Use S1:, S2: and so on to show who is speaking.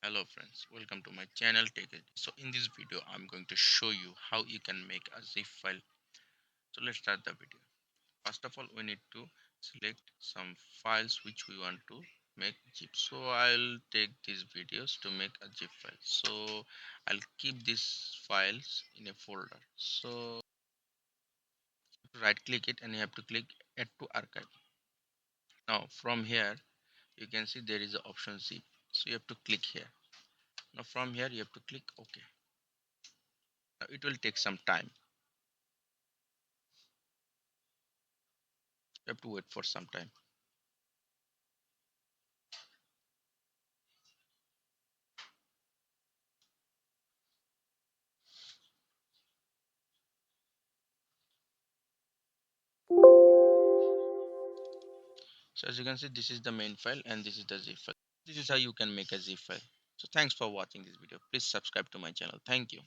S1: Hello friends, welcome to my channel Take It. So in this video I'm going to show you how you can make a zip file. So let's start the video. First of all we need to select some files which we want to make zip. So I'll take these videos to make a zip file. So I'll keep these files in a folder. So right click it and you have to click add to archive. Now from here you can see there is an option zip. So you have to click here. Now from here you have to click OK. Now it will take some time. You have to wait for some time. So as you can see, this is the main file and this is the zip file. This is how you can make a zip file. So thanks for watching this video. Please subscribe to my channel. Thank you.